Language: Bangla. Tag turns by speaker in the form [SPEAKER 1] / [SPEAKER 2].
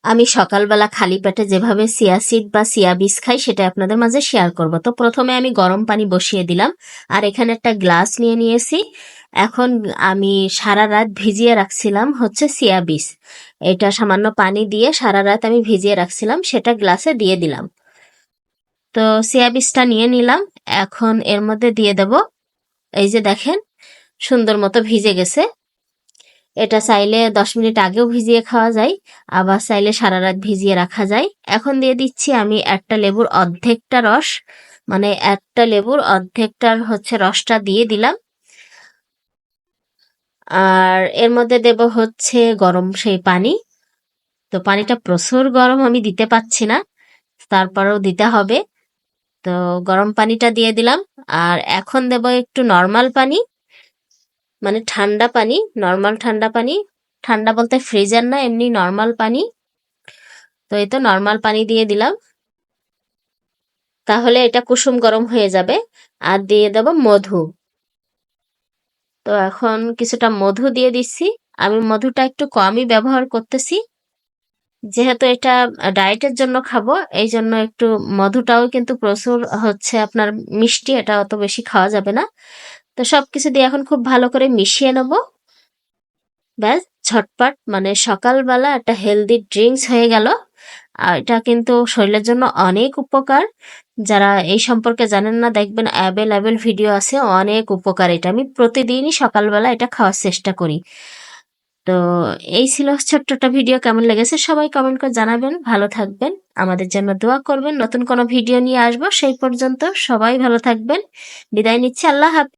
[SPEAKER 1] আমি সকালবেলা খালি পেটে যেভাবে চিয়া সিড বা চিয়া বীজ খাই সেটা আপনাদের মাঝে শেয়ার করব। তো প্রথমে আমি গরম পানি বসিয়ে দিলাম, আর এখানে একটা গ্লাস নিয়ে নিয়েছি। এখন আমি সারা রাত ভিজিয়ে রাখছিলাম হচ্ছে চিয়া বীজ, এটা সামান্য পানি দিয়ে সারা রাত আমি ভিজিয়ে রাখছিলাম, সেটা গ্লাসে দিয়ে দিলাম। তো চিয়া বীজটা নিয়ে নিলাম, এখন এর মধ্যে দিয়ে দেব। এই যে দেখেন, সুন্দর মতো ভিজে গেছে। এটা চাইলে 10 মিনিট আগেও ভিজিয়ে খাওয়া যায়, আবার চাইলে সারা রাত ভিজিয়ে রাখা যায়। এখন দিয়ে দিচ্ছি আমি একটা লেবুর অর্ধেকটা রস, মানে একটা লেবুর অর্ধেকটার হচ্ছে রসটা দিয়ে দিলাম। আর এর মধ্যে দেব হচ্ছে গরম সেই পানি। তো পানিটা প্রচুর গরম, আমি দিতে পাচ্ছি না, তারপরেও দিতে হবে। তো গরম পানিটা দিয়ে দিলাম। আর এখন দেব একটু নর্মাল পানি, মানে ঠান্ডা পানি, নর্মাল ঠান্ডা পানি। ঠান্ডা বলতে ফ্রিজার না, এমনি নর্মাল পানি। তো এই তো নর্মাল পানি দিয়ে দিলাম, তাহলে এটা কুসুম গরম হয়ে যাবে। আর দিয়ে দেব মধু। তো এখন কিছুটা মধু দিয়ে দিচ্ছি। আমি মধুটা একটু কমই ব্যবহার করতেছি, যেহেতু এটা ডায়েটের জন্য খাবো, এই জন্য একটু মধুটাও কিন্তু প্রচুর হচ্ছে আপনার মিষ্টি, এটা অত বেশি খাওয়া যাবে না। তো সবকিছু দিয়ে এখন খুব ভালো করে মিশিয়ে নেব। ব্যাস, ঝটপট মানে সকালবেলা একটা হেলদি ড্রিঙ্কস হয়ে গেল। আর এটা কিন্তু শরীরের জন্য অনেক উপকার। যারা এই সম্পর্কে জানেন না, দেখবেন অ্যাভেলেবেল ভিডিও আছে, অনেক উপকার। এটা আমি প্রতিদিনই সকালবেলা এটা খাওয়ার চেষ্টা করি। তো এই ছিল ছোট্ট একটা ভিডিও, কেমন লেগেছে সবাই কমেন্ট করে জানাবেন। ভালো থাকবেন, আমাদের জন্য দোয়া করবেন। নতুন কোনো ভিডিও নিয়ে আসবো, সেই পর্যন্ত সবাই ভালো থাকবেন। বিদায় নিচ্ছি, আল্লাহ হাফেজ।